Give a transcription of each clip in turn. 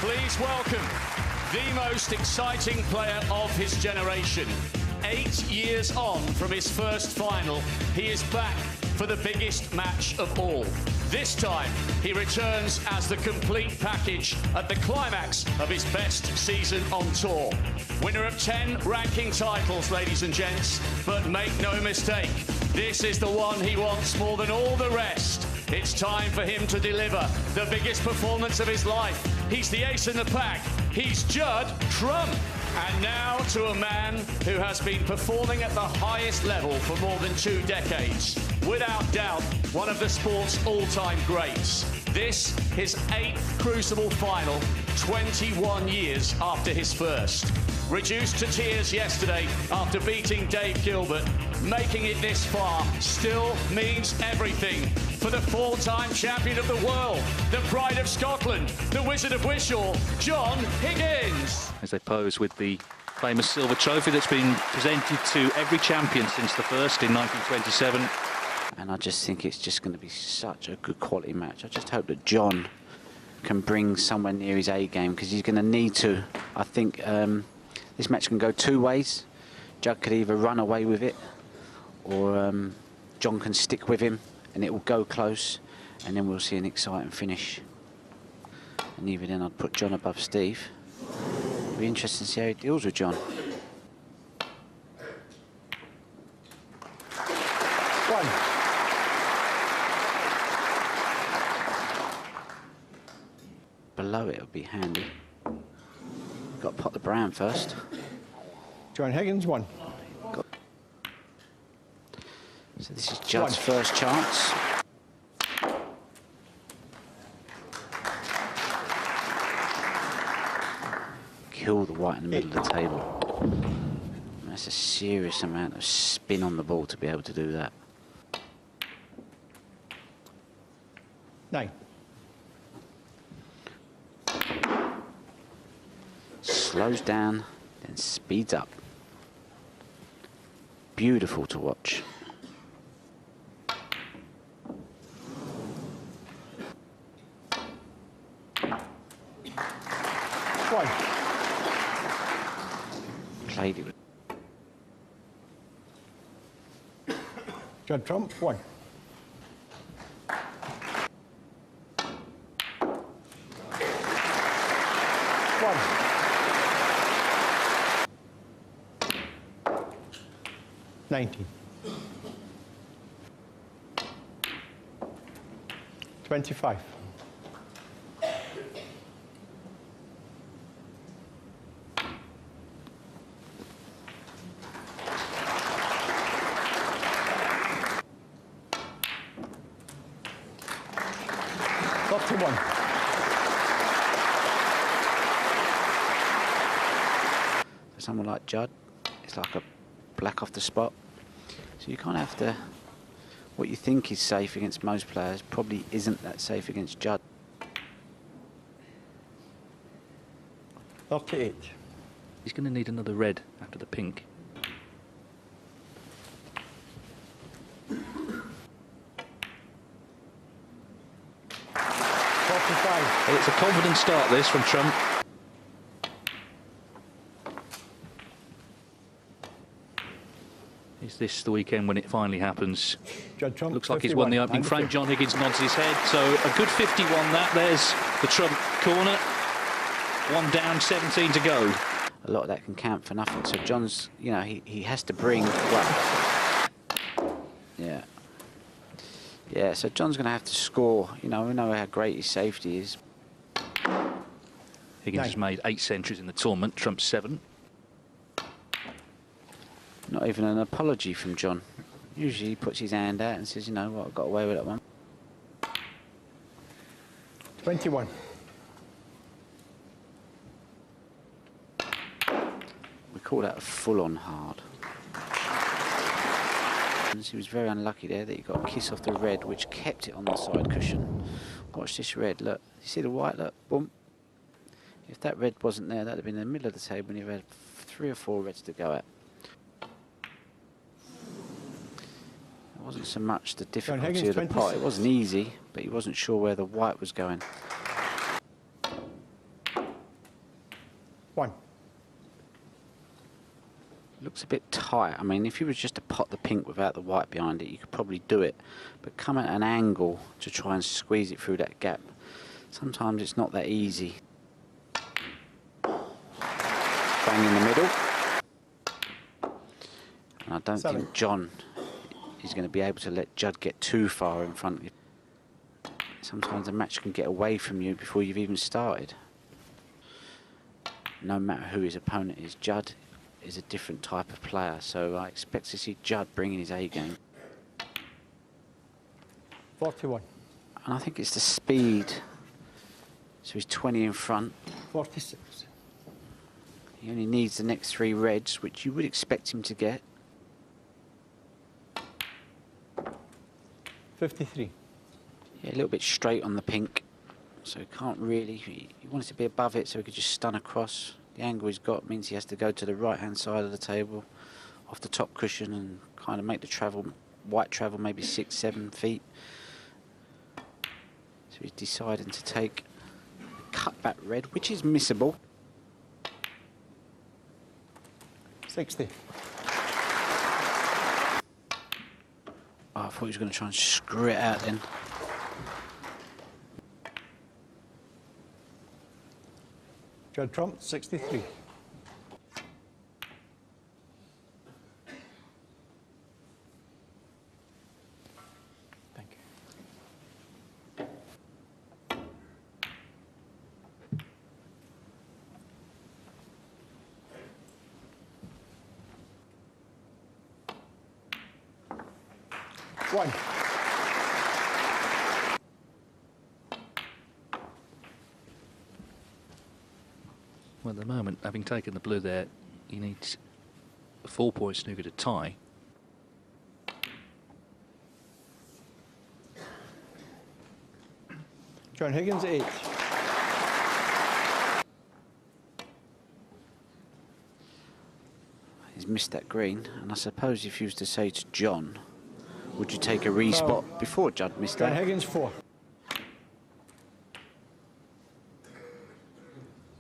Please welcome the most exciting player of his generation. 8 years on from his first final, he is back for the biggest match of all. This time, he returns as the complete package at the climax of his best season on tour. Winner of 10 ranking titles, ladies and gents, but make no mistake, this is the one he wants more than all the rest. It's time for him to deliver the biggest performance of his life. He's the ace in the pack. He's Judd Trump. And now to a man who has been performing at the highest level for more than 2 decades. Without doubt, one of the sport's all-time greats. This, his 8th Crucible final, 21 years after his first. Reduced to tears yesterday after beating Dave Gilbert, making it this far still means everything for the 4-time champion of the world, the pride of Scotland, the Wizard of Wishaw, John Higgins. As they pose with the famous silver trophy that's been presented to every champion since the first in 1927. And I just think it's just going to be such a good quality match. I just hope that John can bring somewhere near his A game, because he's going to need to. I think this match can go 2 ways. Judd could either run away with it, or John can stick with him and it will go close, and then we'll see an exciting finish. And even then I'd put John above Steve. It'll be interesting to see how he deals with John. Below it would be handy. Got to pot the brown first. John Higgins, 1. So this is Judd's first chance. Kill the white in the middle of the table. That's a serious amount of spin on the ball to be able to do that. 9. Slows down, then speeds up. Beautiful to watch. Played it with Judd Trump, 1. $19. 25. $41. For someone like Judd, it's like a black off the spot. So you can't have to. What you think is safe against most players probably isn't that safe against Judd. 38. He's going to need another red after the pink. 45. It's a confident start, this, from Trump. Is this the weekend when it finally happens? Judd Trump, looks like 51. he's won the opening frame. John Higgins nods his head. So a good 51 that. There's the Trump corner. 1 down, 17 to go. A lot of that can count for nothing. So John's, you know, he has to bring. Well, yeah. Yeah, so John's going to have to score. You know, we know how great his safety is. Higgins has made 8 centuries in the tournament. Trump 7. Not even an apology from John. Usually he puts his hand out and says, you know what, I got away with that one. 21. We call that a full-on hard. He was very unlucky there that he got a kiss off the red, which kept it on the side cushion. Watch this red, look. You see the white, look, boom. If that red wasn't there, that would have been in the middle of the table and you've had 3 or 4 reds to go at. It wasn't so much the difficulty of the pot. It wasn't easy, but he wasn't sure where the white was going. 1. Looks a bit tight. I mean, if you was just to pot the pink without the white behind it, you could probably do it. But come at an angle to try and squeeze it through that gap, sometimes it's not that easy. Bang in the middle. And I don't think John is going to be able to let Judd get too far in front of you. Sometimes the match can get away from you before you've even started. No matter who his opponent is, Judd is a different type of player, so I expect to see Judd bringing his A game. 41. And I think it's the speed. So he's 20 in front. 46. He only needs the next 3 reds, which you would expect him to get. 53. Yeah, a little bit straight on the pink, so he can't really. He wants to be above it so he could just stun across. The angle he's got means he has to go to the right-hand side of the table, off the top cushion, and kind of make the travel, white travel, maybe 6-7 feet. So he's deciding to take a cutback red, which is missable. 60. Oh, I thought he was going to try and screw it out then. Judd Trump, 63. Thank you. One. Well, at the moment, having taken the blue there, he needs a 4-point snooker to tie. John Higgins, 8. He's missed that green, and I suppose if you was to say to John, would you take a respot before Judd missed John that? Higgins, 4.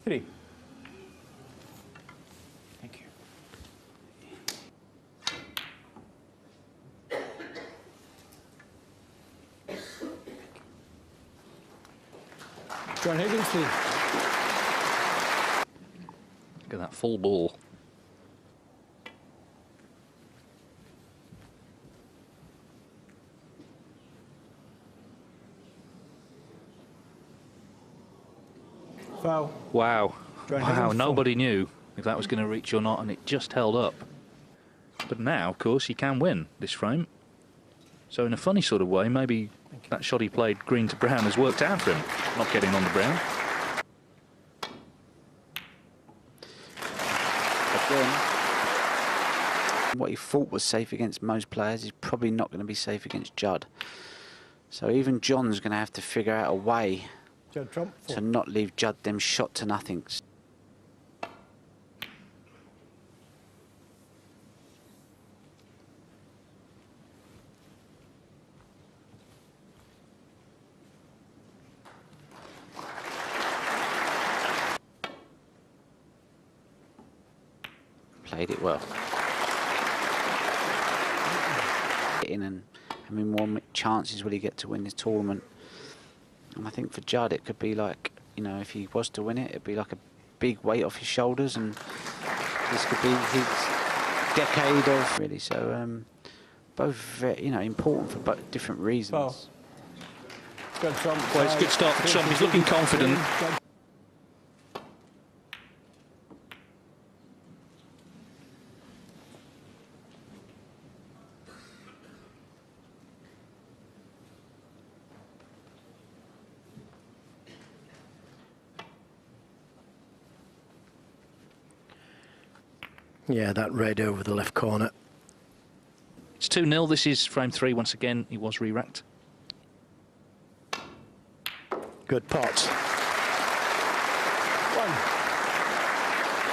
3. Thank you. John Higgins, 3. Look at that full ball. Foul. Wow. John Wow, Higgins, nobody knew if that was going to reach or not, and it just held up. But now, of course, he can win this frame. So in a funny sort of way, maybe that shot he played green to brown has worked out for him, not getting on the brown. Again, what he thought was safe against most players is probably not going to be safe against Judd. So even John's going to have to figure out a way Judd Trump, 4. to not leave Judd them shot to nothings. Played it well. In and how many more chances will he get to win this tournament? And I think for Judd it could be like, you know, if he was to win it, it'd be like a big weight off his shoulders, and this could be his decade of really. So both very, you know, important for different reasons. Foul. Judd Trump. Well, it's a good start for Trump. He's looking confident. Yeah, that red over the left corner. It's 2-0. This is frame 3. Once again, he was re-racked. Good pot.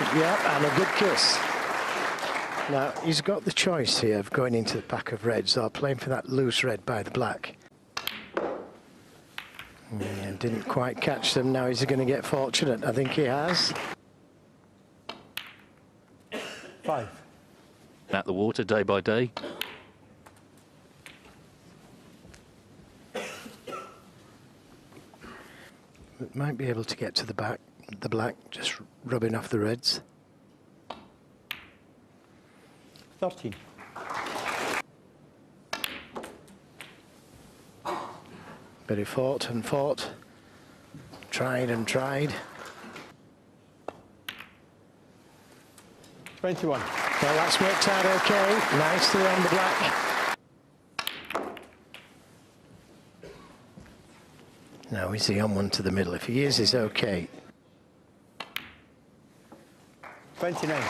1. Yeah, and a good kiss. Now, he's got the choice here of going into the pack of reds or playing for that loose red by the black. Yeah, didn't quite catch them. Now, is he going to get fortunate? I think he has. 5. Out the water day by day. It might be able to get to the back, the black, just rubbing off the reds. 13. But he fought and fought, tried and tried. 21. Well, that's worked out okay. Nicely on the black. Now, is he on one to the middle? If he is, he's okay. 29.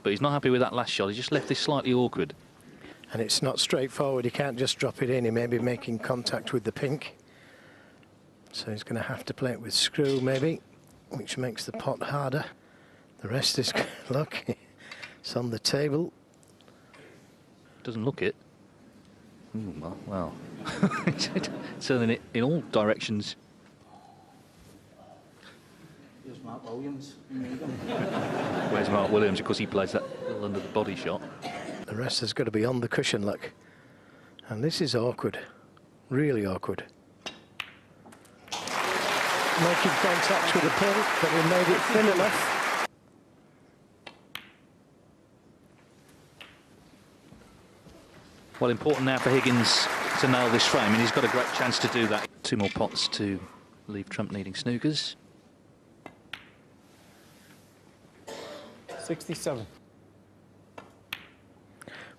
But he's not happy with that last shot. He just left this slightly awkward. And it's not straightforward. He can't just drop it in. He may be making contact with the pink. So he's going to have to play it with screw, maybe, which makes the pot harder. The rest is, look, it's on the table. Doesn't look it. Ooh, well. Turning it in all directions. Here's Mark Williams. Where's Mark Williams? Of course, he plays that little under the body shot. The rest has got to be on the cushion, look. And this is awkward, really awkward. Making contact with the pin, but he made it thin enough. Well, important now for Higgins to nail this frame, and he's got a great chance to do that. 2 more pots to leave Trump needing snookers. 67.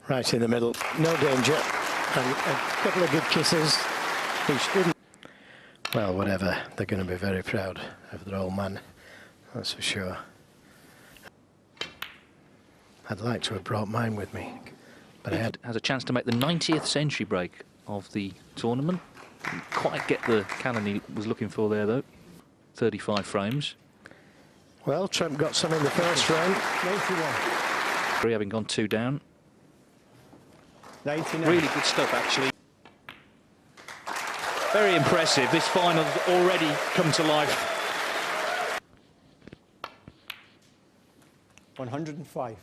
Right in the middle, no danger. And a couple of good kisses, which didn't. Well, whatever, they're going to be very proud of their old man, that's for sure. I'd like to have brought mine with me, but I had... Has a chance to make the 90th century break of the tournament. Didn't quite get the cannon he was looking for there, though. 35 frames. Well, Trump got some in the first round. 91. Having gone 2 down. 99. Really good stuff, actually. Very impressive. This final's already come to life. 105.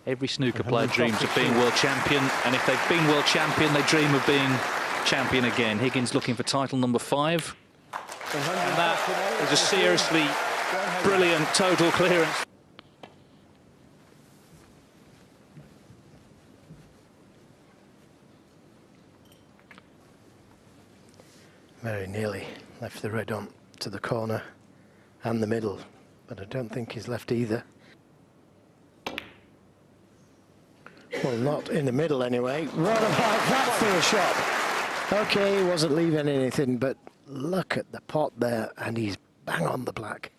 Every snooker player dreams of being world champion, and if they've been world champion, they dream of being champion again. Higgins looking for title number 5. And that is a seriously brilliant total clearance. Very nearly left the red on to the corner and the middle, but I don't think he's left either. Well, not in the middle anyway. What about that for a shot? Okay, he wasn't leaving anything, but look at the pot there, and he's bang on the black.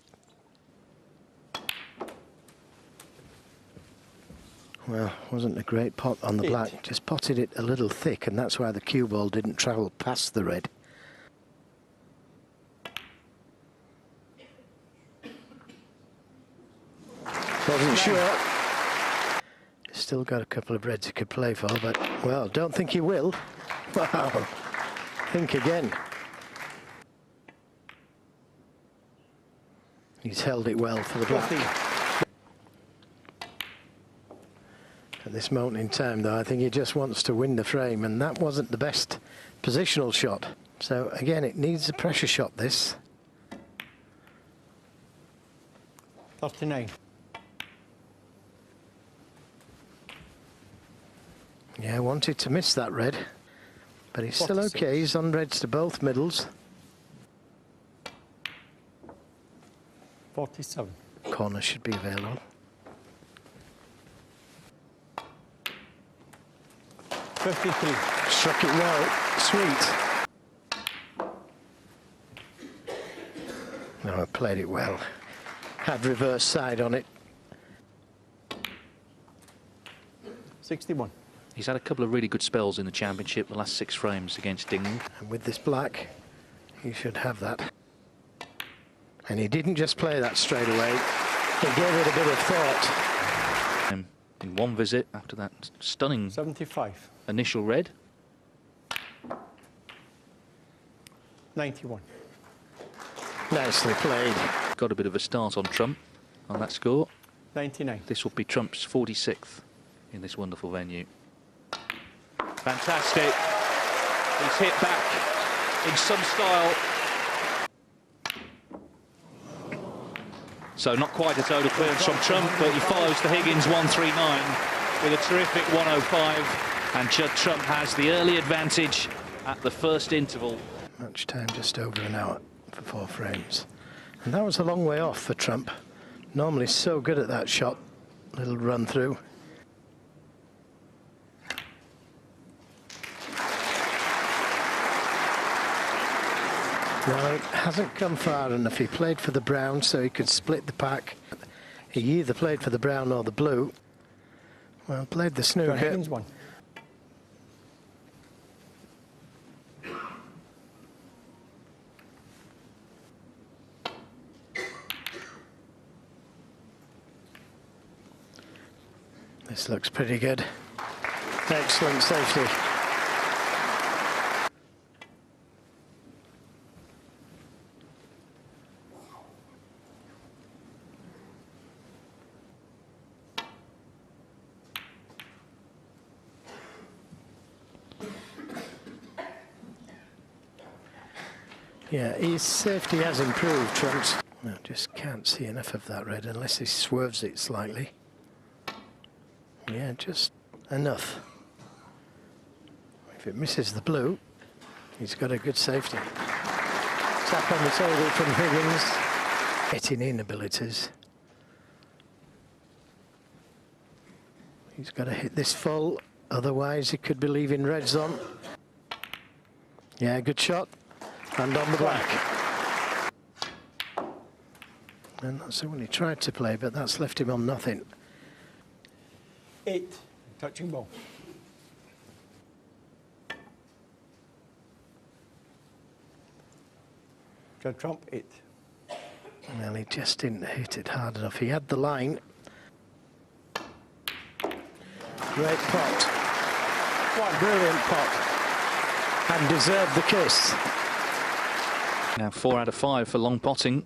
Well, wasn't a great pot on the black, just potted it a little thick, and that's why the cue ball didn't travel past the red. Wasn't sure. Still got a couple of reds he could play for, but, well, don't think he will. Wow. Think again. He's held it well for the black. At this moment in time, though, I think he just wants to win the frame, and that wasn't the best positional shot. So, again, it needs a pressure shot, this. 39. Yeah, wanted to miss that red, but he's still 46. okay. He's on reds to both middles. 47. Corner should be available. 53. Struck it well. Sweet. No, I played it well. Had reverse side on it. 61. He's had a couple of really good spells in the championship, the last 6 frames against Ding. And with this black, he should have that. And he didn't just play that straight away. He gave it a bit of thought. In one visit after that stunning 75. initial red. 91. Nicely played. Got a bit of a start on Trump on that score. 99. This will be Trump's 46th in this wonderful venue. Fantastic. He's hit back in some style. So not quite a total clearance from Trump, but he follows the Higgins 139 with a terrific 105. And Judd Trump has the early advantage at the first interval. Match time just over an hour for 4 frames. And that was a long way off for Trump. Normally so good at that shot. Little run through. Well, it hasn't come far enough. He played for the brown so he could split the pack. He either played for the brown or the blue. Well, played the snooker. John Higgins won. This looks pretty good. Excellent safety. Yeah, his safety has improved, Trump's. I just can't see enough of that red unless he swerves it slightly. Yeah, just enough. If it misses the blue, he's got a good safety. Tap on the table from Higgins. Getting in abilities. He's got to hit this full, otherwise he could be leaving reds on. Yeah, good shot. And on the black. And that's the one he tried to play, but that's left him on nothing. 8. Touching ball. Judd Trump, 8. Well, he just didn't hit it hard enough. He had the line. Great pot. Brilliant pot. And deserved the kiss. Now 4 out of 5 for long potting.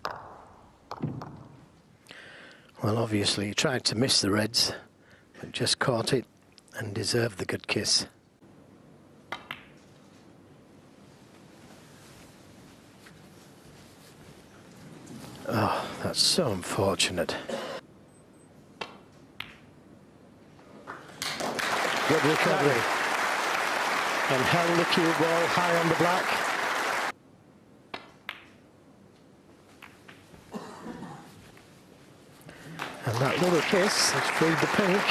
Well, obviously he tried to miss the reds, but just caught it and deserved the good kiss. Oh, that's so unfortunate. Good recovery. And held the cue ball high on the black. And that little kiss has freed the pink.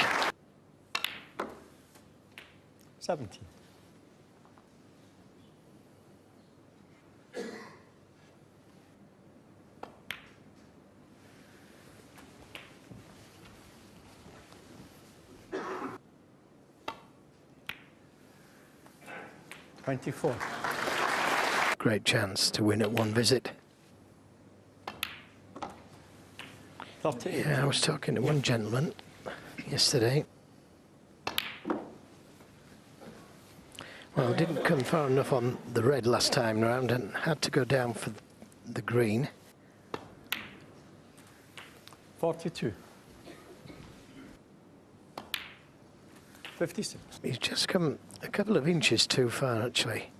17. $24. Great chance to win at one visit. 38. Yeah, I was talking to one gentleman yesterday. Well, didn't come far enough on the red last time round and had to go down for the green. 42. 56. He's just come a couple of inches too far, actually.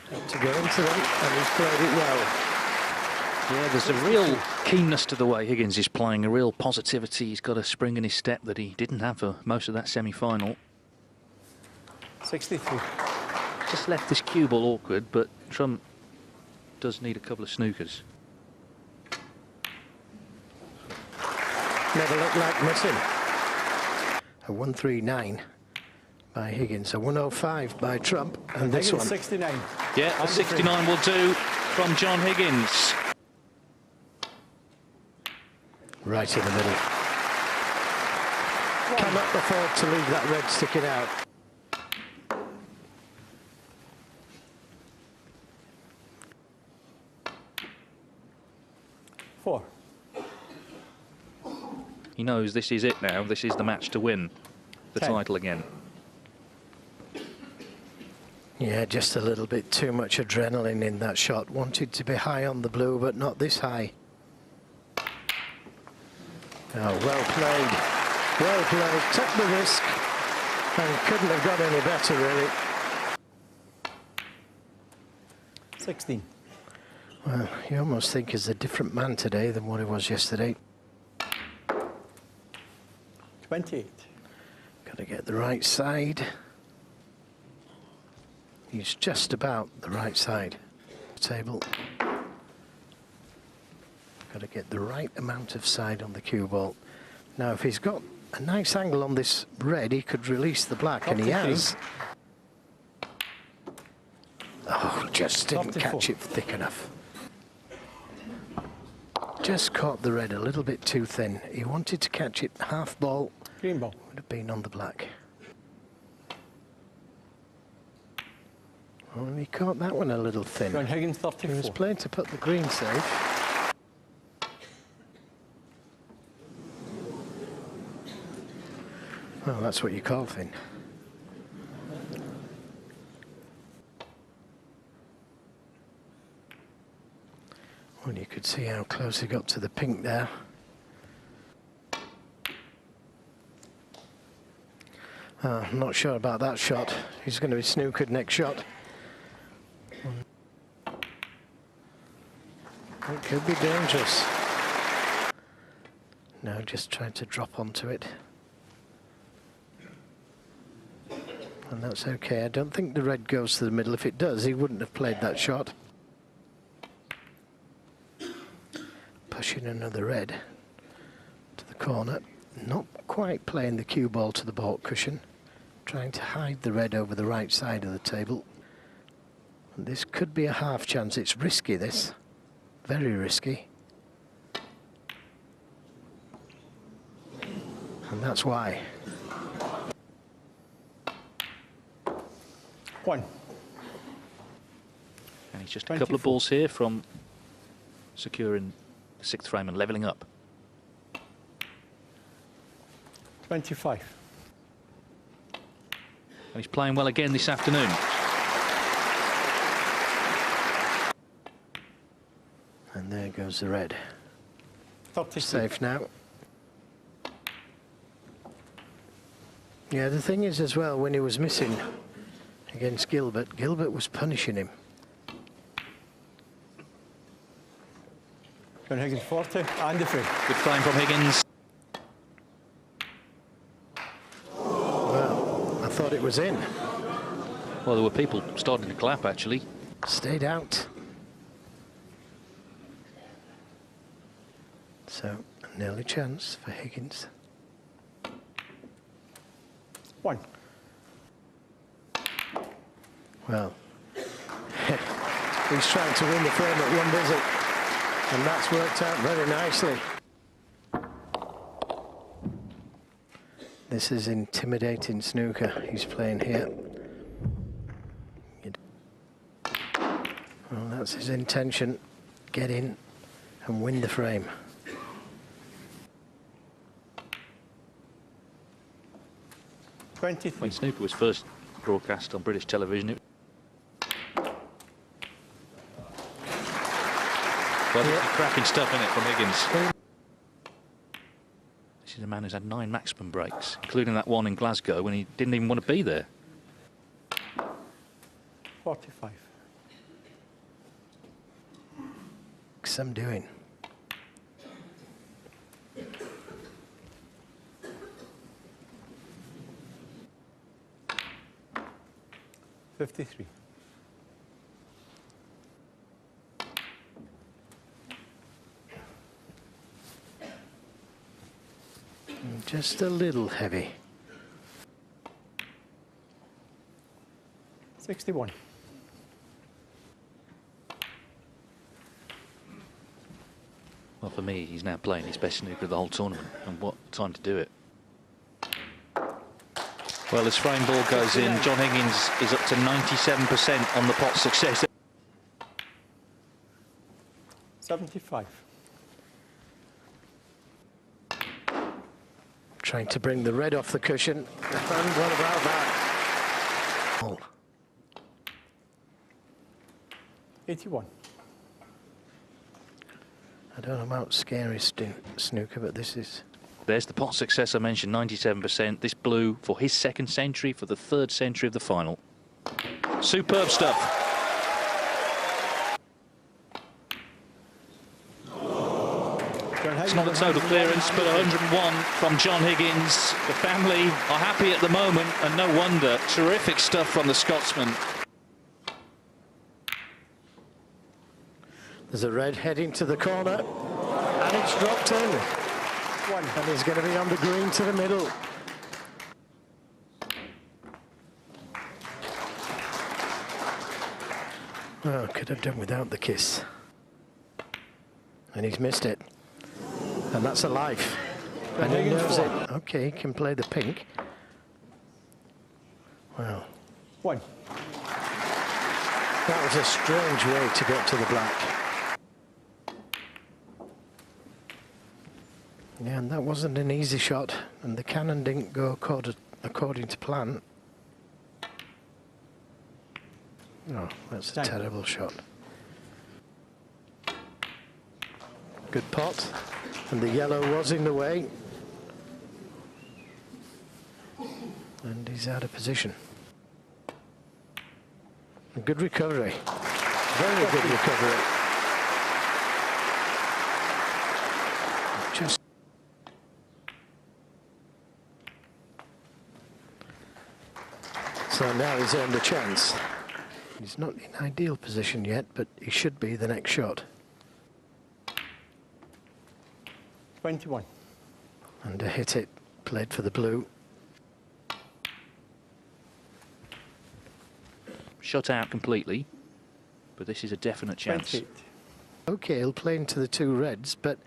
Had to go into them, and he's played it well. Yeah, there's a real keenness to the way Higgins is playing, a real positivity. He's got a spring in his step that he didn't have for most of that semi-final. 63. Just left this cue ball awkward, but Trump does need a couple of snookers. Never looked like missing. A 139 by Higgins, a 105 by Trump, and this one. 69. Yeah, a 69 will do from John Higgins. Right in the middle. Cannot afford to leave that red sticking out. Four. He knows this is it now. This is the match to win the 10. title again. Yeah, just a little bit too much adrenaline in that shot. Wanted to be high on the blue, but not this high. Oh, well played. Well played. Took the risk and couldn't have got any better, really. 16. Well, you almost think he's a different man today than what he was yesterday. 28. Got to get the right side. He's just about the right side of the table. Got to get the right amount of side on the cue ball. Now, if he's got a nice angle on this red, he could release the black, and he has. Oh, just didn't catch it thick enough. Just caught the red a little bit too thin. He wanted to catch it half ball. Green ball. Would have been on the black. Well, he caught that one a little thin. John Higgins 34. He was playing to put the green safe. Well, that's what you call thin. Well, you could see how close he got to the pink there. I'm not sure about that shot. He's going to be snookered next shot. It could be dangerous. No, just trying to drop onto it. And that's okay. I don't think the red goes to the middle. If it does, he wouldn't have played that shot. Pushing another red to the corner. Not quite playing the cue ball to the baulk cushion. Trying to hide the red over the right side of the table. And this could be a half chance. It's risky, this. Very risky. And that's why. 1. And he's just a couple of balls here from securing the 6th frame and levelling up. 25. And he's playing well again this afternoon. And there goes the red. 36. Safe now. Yeah, the thing is as well, when he was missing against Gilbert, Gilbert was punishing him. John Higgins 40 and the frame. Good frame from Higgins. Well, I thought it was in. Well, there were people starting to clap, actually. Stayed out. So, an early chance for Higgins. 1. Well, he's trying to win the frame at one visit, and that's worked out very nicely. This is intimidating snooker he's playing here. Well, that's his intention. Get in and win the frame. When snooker was first broadcast on British television, it well, cracking stuff in it from Higgins. This is a man who's had 9 maximum breaks, including that one in Glasgow when he didn't even want to be there. 45. Some doing. $53. Just a little heavy. 61. Well, for me, he's now playing his best snooker of the whole tournament, and what time to do it. Well, as frame ball goes in, John Higgins is up to 97% on the pot success. 75. Trying to bring the red off the cushion. And what about that? Oh. 81. I don't know about scary snooker, but this is... There's the pot success I mentioned, 97%. This blue for his second century, for the third century of the final. Superb stuff. It's not a total clearance, but 101 from John Higgins. The family are happy at the moment, and no wonder. Terrific stuff from the Scotsman. There's a red heading to the corner, and it's dropped in. And he's going to be on the green to the middle. Oh, could have done without the kiss. And he's missed it. And that's a life. And he knows it. Okay, he can play the pink. Wow. 1. That was a strange way to get to the black. Yeah, and that wasn't an easy shot, and the cannon didn't go according to plan. No, that's a terrible shot. Good pot, and the yellow was in the way. And he's out of position. A good recovery. Very good recovery. Just so now he's earned a chance. He's not in ideal position yet, but he should be the next shot. 21. And to hit it, played for the blue. Shut out completely, but this is a definite chance. 28. Okay, he'll play into the two reds, but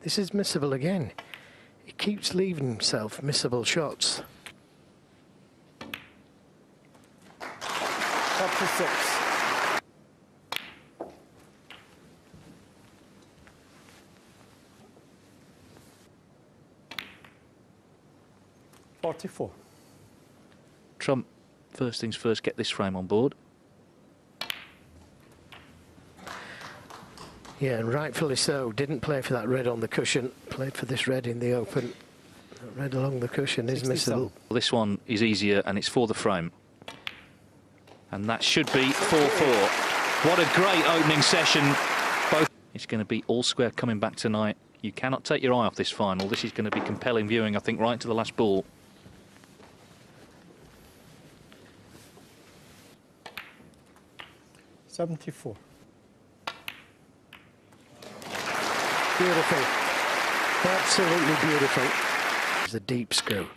this is missable again. He keeps leaving himself missable shots. 46. Trump, first things first, get this frame on board. Yeah, and rightfully so. Didn't play for that red on the cushion. Played for this red in the open. That red along the cushion is missable. This one is easier, and it's for the frame. And that should be 4-4. What a great opening session. Both. It's going to be all square coming back tonight. You cannot take your eye off this final. This is going to be compelling viewing, I think, right to the last ball. $74. Beautiful. Absolutely beautiful. There's a deep screw.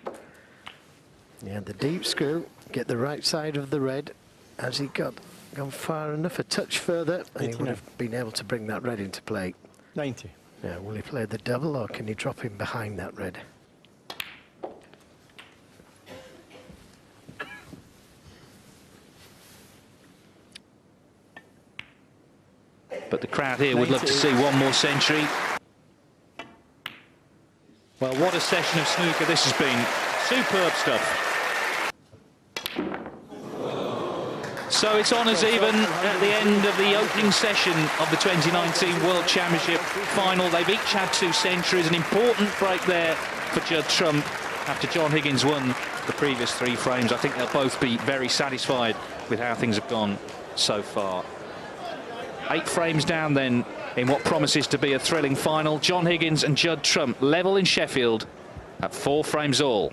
Yeah, the deep screw. Get the right side of the red. Has he gone far enough? A touch further, and he would have been able to bring that red into play. 90. Yeah, will he play the double, or can he drop him behind that red? But the crowd here would love to see one more century. Well, what a session of snooker this has been. Superb stuff. So it's honours even at the end of the opening session of the 2019 World Championship final. They've each had 2 centuries, an important break there for Judd Trump after John Higgins won the previous 3 frames. I think they'll both be very satisfied with how things have gone so far. 8 frames down then in what promises to be a thrilling final. John Higgins and Judd Trump level in Sheffield at 4 frames all.